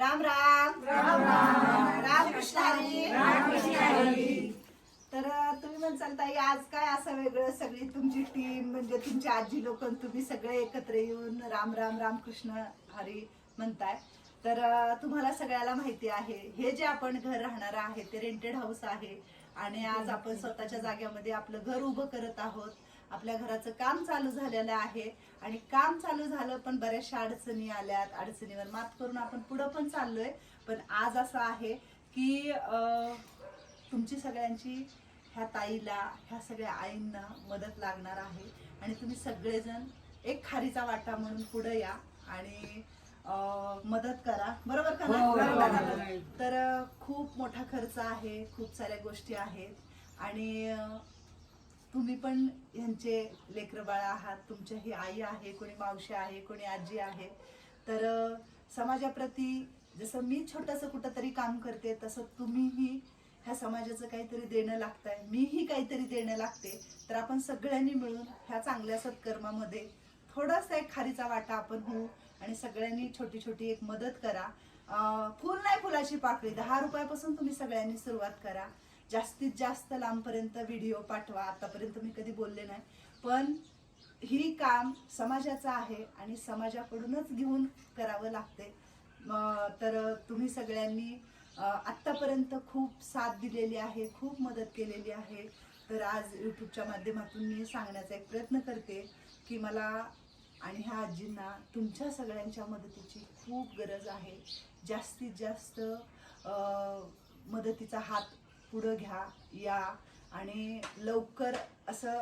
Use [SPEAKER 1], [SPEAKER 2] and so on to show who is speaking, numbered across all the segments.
[SPEAKER 1] राम राम राम राम रामकृष्ण हरी. तर तुम्ही म्हणसाल ताई आज काय असं वेगळं, सगळी तुमची टीम म्हणजे तुमची आजी लोक तुम्ही सगळे एकत्र येऊन राम राम रामकृष्ण हरी म्हणताय. तर तुम्हाला सगळ्याला माहिती आहे हे जे आपण घर राहणार आहे ते रेंटेड हाऊस आहे आणि आज आपण स्वतःच्या जाग्यामध्ये आपलं घर उभं करत आहोत. आपल्या घराचं काम चालू झालेलं आहे आणि काम चालू झालं पण बऱ्याचशा अडचणी आल्यात, अडचणीवर मात करून आपण पुढं पण चाललोय. पण आज असं आहे की तुमची सगळ्यांची ह्या ताईला, ह्या सगळ्या आईंना मदत लागणार आहे आणि तुम्ही सगळेजण एक खारीचा वाटा म्हणून पुढे या आणि मदत करा, बरोबर का ना? तर खूप मोठा खर्च आहे, खूप साऱ्या गोष्टी आहेत आणि तुम्ही पण ह्यांचे लेकरं बाळ आहात. तुमच्या ही आई आहे, कोणी मावशी आहे, कोणी आजी आहे. तर समाजाप्रती जसं मी छोटंसं कुठंतरी काम करते तसं तुम्हीही ह्या समाजाचं काहीतरी देणं लागतंय, मीही काहीतरी देणं लागते. तर आपण सगळ्यांनी मिळून ह्या चांगल्या सत्कर्मामध्ये थोडासा एक खारीचा वाटा आपण होऊ आणि सगळ्यांनी छोटी छोटी एक मदत करा. फुल नाही फुलाची पाकळी, 10 रुपयापासून तुम्ही सगळ्यांनी सुरुवात करा. जास्तीत जास्त लांबपर्यंत व्हिडिओ पाठवा. आतापर्यंत मी कधी बोलले नाही, पण ही काम समाजाचं आहे आणि समाजाकडूनच घेऊन करावं लागते. तर तुम्ही सगळ्यांनी आत्तापर्यंत खूप साथ दिलेली आहे, खूप मदत केलेली आहे. तर आज यूट्यूबच्या माध्यमातून मी सांगण्याचा एक प्रयत्न करते की मला आणि ह्या आजींना तुमच्या सगळ्यांच्या मदतीची खूप गरज आहे. जास्तीत जास्त मदतीचा हात पुढं घ्या, या आणि लवकर असं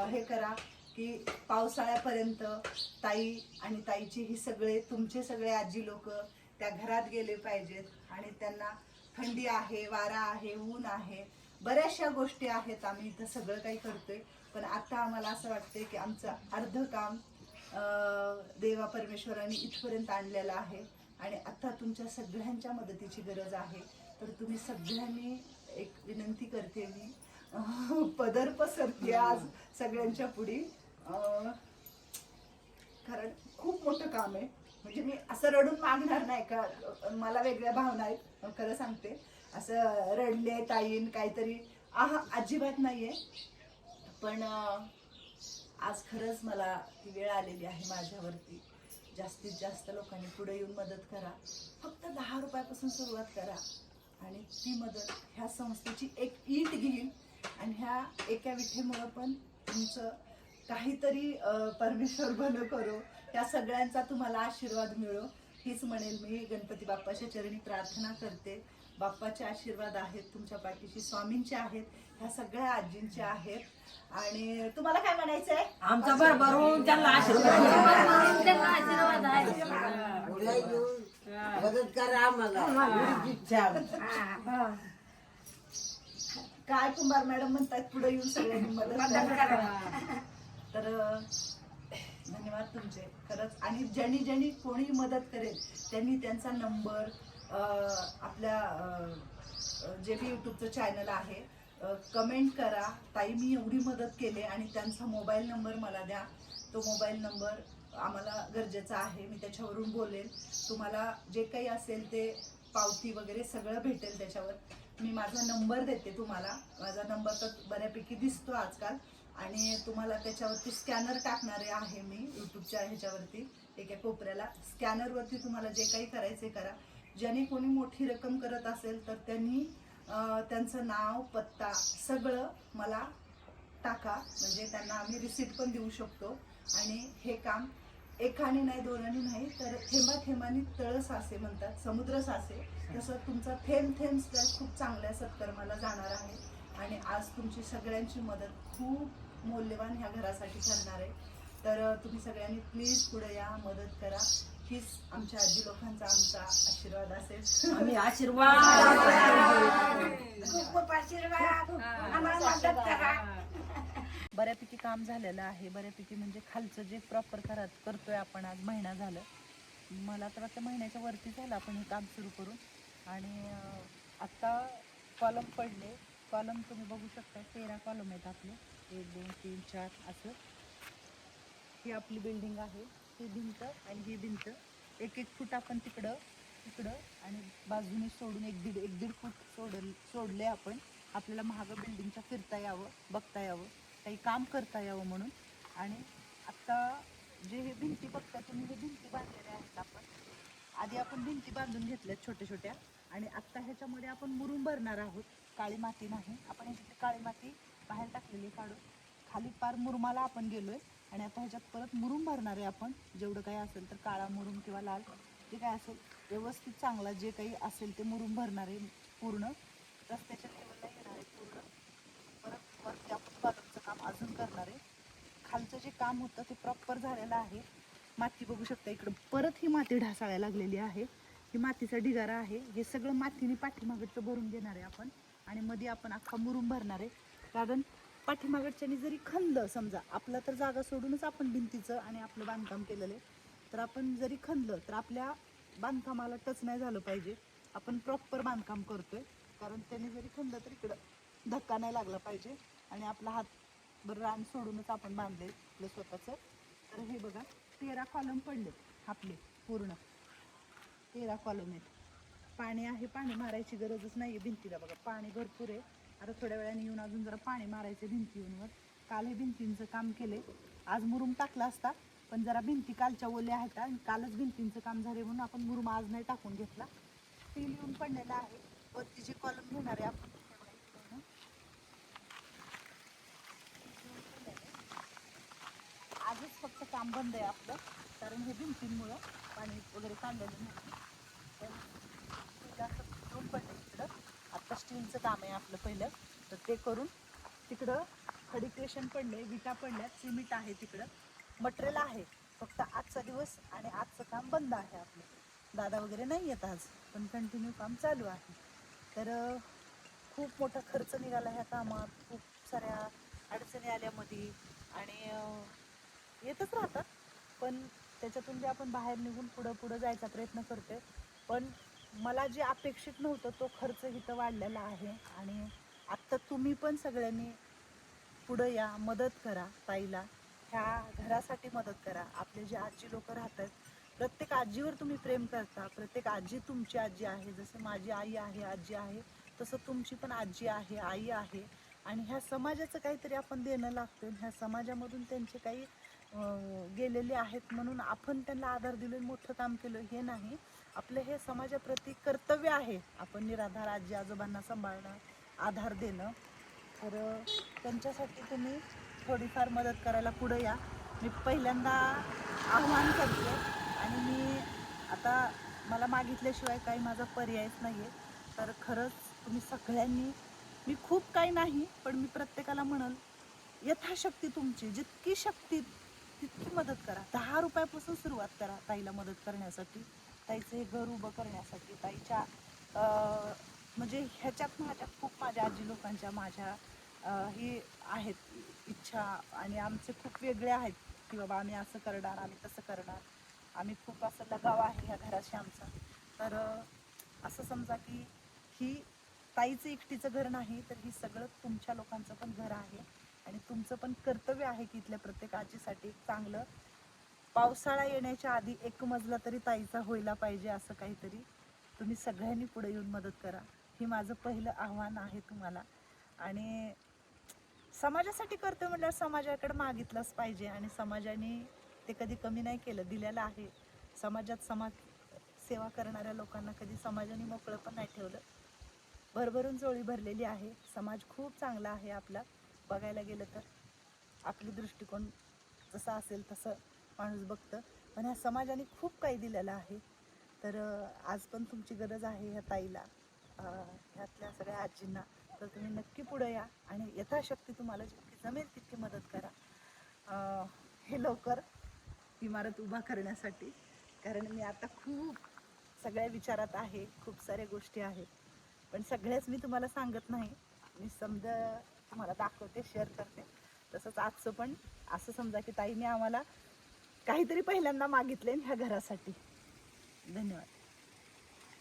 [SPEAKER 1] हे करा की पावसाळ्यापर्यंत ताई आणि ताईची ही सगळे तुमचे सगळे आजी लोक त्या घरात गेले पाहिजेत आणि त्यांना थंडी आहे, वारा आहे, ऊन आहे, बऱ्याचशा गोष्टी आहेत. आम्ही इथं सगळं काही करतोय पण आता आम्हाला असं वाटतंय की आमचं अर्ध काम देवा परमेश्वराने इथपर्यंत आणलेलं आहे आणि आता तुमच्या सगळ्यांच्या मदतीची गरज आहे. तर तुम्ही सगळ्यांनी एक विनंती करते मी, पदर पसरते आज सगळ्यांच्या पुढे, कारण खूप मोठं काम आहे. म्हणजे मी असं रडून मागणार नाही का, मला वेगळ्या भावना आहेत, खरं सांगते. असं रडले ताईन काहीतरी अजिबात नाहीये. पण आज खरंच मला ती वेळ आलेली आहे माझ्यावरती. जास्तीत जास्त लोकांनी पुढे येऊन मदत करा. फक्त 10 रुपयापासून सुरुवात करा आणि ती मदत ह्या संस्थेची एक ईट घेईल आणि ह्या एका विठेमुळं पण तुमचं काहीतरी परमेश्वर भलं करो, त्या सगळ्यांचा तुम्हाला आशीर्वाद मिळो हीच म्हणेल मी. गणपती बाप्पाच्या चरणी प्रार्थना करते. बाप्पाचे आशीर्वाद आहेत तुमच्या पाठीशी, स्वामींचे आहेत, ह्या सगळ्या आजींचे आहेत. आणि तुम्हाला काय म्हणायचंय?
[SPEAKER 2] आमचा भरभरून त्यांना आशीर्वाद
[SPEAKER 3] मदत करा आम्हाला.
[SPEAKER 1] काय कुंभार मॅडम म्हणतात पुढे येऊन सगळ्यांनी मदत करा. तर धन्यवाद तुमचे खरंच. आणि ज्यांनी ज्यांनी कोणी मदत करेल त्यांनी त्यांचा नंबर आपल्या जे बी यूट्यूबचं चॅनल आहे कमेंट करा, ताई मी एवढी मदत केली, आणि त्यांचा मोबाईल नंबर मला द्या. तो मोबाईल नंबर आम्हाला गरजेचा आहे. मी त्याच्यावरून बोलेल. तुम्हाला जे काही असेल ते पावती वगैरे सगळं भेटेल त्याच्यावर. मी माझा नंबर देते तुम्हाला. माझा नंबर तर बऱ्यापैकी दिसतो आजकाल आणि तुम्हाला त्याच्यावरती स्कॅनर टाकणारे आहे मी यूट्यूबच्या ह्याच्यावरती एका कोपऱ्याला. स्कॅनरवरती तुम्हाला जे काही करायचे करा. ज्यांनी कोणी मोठी रक्कम करत असेल तर त्यांनी त्यांचं नाव, पत्ता सगळं मला टाका, म्हणजे त्यांना आम्ही रिसीट पण देऊ शकतो. आणि हे काम एकाने नाही, दोनाने नाही, तर थेंबा थेंबानी तळ साचे म्हणतात, समुद्र साचे, तसं तुमचा थेंब थेंब खूप चांगल्या सत्कर्माला जाणार आहे. आणि आज तुमची सगळ्यांची मदत खूप मौल्यवान ह्या घरासाठी ठरणार आहे. तर तुम्ही सगळ्यांनी प्लीज पुढे या, मदत करा. हीच आमच्या आजी लोकांचा आमचा आशीर्वाद असेल.
[SPEAKER 2] आम्ही आशीर्वाद
[SPEAKER 3] खूप आशीर्वाद आम्हाला मदत करा.
[SPEAKER 1] बऱ्यापैकी काम झालेलं आहे. बऱ्यापैकी म्हणजे खालचं जे प्रॉपर करतोय आपण, आज महिना झालं, मला तर आता महिन्याच्या वरती झालं आपण हे काम सुरू करून. आणि आत्ता कॉलम पडले. कॉलम तुम्ही बघू शकता, 13 कॉलम आहेत आपले, 1 2 3 4 असं. ही आपली बिल्डिंग आहे, ही भिंत आणि ही भिंत 1-1 फूट आपण तिकडं तिकडं आणि बाजूने सोडून एक दीड फूट सोडले आपण. आपल्याला महाग बिल्डिंगच्या फिरता यावं, बघता यावं, काही काम करता यावं म्हणून. आणि आत्ता जे हे भिंती बघता तुम्ही, हे भिंती बांधलेल्या आहेत आपण. आधी आपण भिंती बांधून घेतल्यात छोट्या छोट्या आणि आत्ता ह्याच्यामध्ये आपण मुरुम भरणार आहोत. काळी माती नाही, आपण ह्याच्यातली काळी माती बाहेर टाकलेली काढून खाली पार मुरुमाला आपण गेलोय. आणि आता ह्याच्यात परत मुरुम भरणार आहे आपण. जेवढं काही असेल तर काळा मुरुम किंवा लाल जे काय असेल व्यवस्थित चांगला जे काही असेल ते मुरुम भरणार आहे. पूर्ण रस्त्याच्या लेवलला येणार आहे पूर्ण. परत वरती आपण बालूचं काम अजून करणार आहे. खालचं जे काम होतं ते प्रॉपर झालेलं आहे. माती बघू शकता इकडं परत ही माती ढासाळायला लागलेली आहे. ही मातीचा ढिगारा आहे. हे सगळं मातीने पाठीमागचं भरून घेणार आहे आपण. आणि मध्ये आपण अख्खा मुरुम भरणार आहे. कारण पाठीमागच्याने जरी खणलं, समजा आपलं तर जागा सोडूनच आपण भिंतीचं आणि आपलं बांधकाम केलेलं आहे, तर आपण जरी खणलं तर आपल्या बांधकामाला टच नाही झालं पाहिजे. आपण प्रॉपर बांधकाम करतोय, कारण त्याने जरी खणलं तर इकडं धक्का नाही लागला पाहिजे. आणि आपला हात बरं रान सोडूनच आपण बांधले आपलं स्वतःचं. तर हे बघा 13 कॉलम पडले आपले, पूर्ण 13 कॉलम आहेत. पाणी आहे, पाणी मारायची गरजच नाही आहे भिंतीला. बघा पाणी भरपूर आहे. आता थोड्या वेळाने येऊन अजून जरा पाणी मारायचं भिंतीवर. काल हे भिंतींचं काम केले, आज मुरुम टाकला असता पण जरा भिंती कालच्या ओल्या आहेत आणि कालच भिंतींचं काम झाले म्हणून आपण मुरुम आज नाही टाकून घेतला. स्टील येऊन पडलेला आहे. वरती जे कॉलम घेणार आहे आपण आजच फक्त काम बंद आहे आपलं, कारण हे भिंतींमुळं पाणी वगैरे काढलेलं नाही. पण पडलं तिकडं. आत्ता स्टीलचं काम आहे आपलं पहिलं, तर ते करून तिकडं खडीक्रेशन पडले, विटा पडल्यात, सिमेंट आहे तिकडं, मटेरियल आहे. फक्त आजचा दिवस आणि आजचं काम बंद आहे आपलं. दादा वगैरे नाही येत आज, पण कंटिन्यू काम चालू आहे. तर खूप मोठा खर्च निघाला ह्या कामात. खूप साऱ्या अडचणी आल्यामध्ये आणि येतच राहतात, पण त्याच्यातून जे आपण बाहेर निघून पुढं जायचा प्रयत्न करतोय. पण मला जे अपेक्षित नव्हतं तो खर्च इथं वाढलेला आहे. आणि आत्ता तुम्ही पण सगळ्यांनी पुढं या, मदत करा ताईला, ह्या घरासाठी मदत करा. आपले जे आजी लोक राहतात, प्रत्येक आजीवर तुम्ही प्रेम करता. प्रत्येक आजी तुमची आजी आहे. जसं माझी आई आहे, आजी आहे, तसं तुमची पण आजी आहे, आई आहे. आणि ह्या समाजाचं काहीतरी आपण देणं लागतं. ह्या समाजामधून त्यांचे काही गेलेले आहेत म्हणून आपण त्यांना आधार दिलं, मोठं काम केलं हे नाही. आपलं हे समाजाप्रती कर्तव्य आहे. आपण निराधार आजी आजोबांना सांभाळणं, आधार देणं. तर त्यांच्यासाठी तुम्ही थोडीफार मदत करायला पुढे या. मी पहिल्यांदा आव्हान करते आणि मी आता मला मागितल्याशिवाय काही माझा पर्यायच नाही आहे. तर खरंच तुम्ही सगळ्यांनी, मी खूप काही नाही पण मी प्रत्येकाला म्हणल यथाशक्ती तुमची जितकी शक्ती तितकी मदत करा. 10 रुपयापासून सुरुवात करा ताईला मदत करण्यासाठी, ताईचं हे घर उभं करण्यासाठी. ताईच्या म्हणजे ह्याच्यात माझ्यात खूप माझ्या आजी लोकांच्या माझ्या ही आहेत इच्छा आणि आमचे खूप वेगळे आहेत की बाबा आम्ही असं करणार, आम्ही तसं करणार. आम्ही खूप असं लगाव आहे ह्या घराशी आमचा. तर असं समजा की ही ताईचं एकटीचं घर नाही, तर ही सगळं तुमच्या लोकांचं पण घर आहे. आणि तुमचं पण कर्तव्य आहे की इथल्या प्रत्येक आजीसाठी चांगलं, पावसाळा येण्याच्या आधी एक मजला तरी ताईचा व्हायला पाहिजे. असं काहीतरी तुम्ही सगळ्यांनी पुढे येऊन मदत करा. हे माझं पहिलं आव्हान आहे तुम्हाला. आणि समाजासाठी करतोय म्हटल्यावर समाजाकडे मागितलंच पाहिजे. आणि समाजाने ते कधी कमी नाही केलं, दिलेलं आहे. समाजात समाज सेवा करणाऱ्या लोकांना कधी समाजाने मोकळं पण नाही ठेवलं. भरभरून जोळी भरलेली आहे. समाज खूप चांगला आहे आपला. बघायला गेलं तर आपली दृष्टिकोन जसा असेल तसं माणूस बघतं. पण ह्या समाजाने खूप काही दिलेलं आहे. तर आज पण तुमची गरज आहे ह्या ताईला, ह्यातल्या सगळ्या आजींना. तर तुम्ही नक्की पुढे या आणि यथाशक्ती तुम्हाला जितकी जमेल तितकी मदत करा हे लवकर इमारत उभा करण्यासाठी. कारण मी आता खूप सगळ्या विचारात आहे, खूप साऱ्या गोष्टी आहेत, पण सगळ्याच मी तुम्हाला सांगत नाही. मी समजा तुम्हाला दाखवते, शेअर करते. तसंच आजचं पण असं समजा की ताईने आम्हाला काहीतरी पहिल्यांदा मागितले ह्या घरासाठी. धन्यवाद.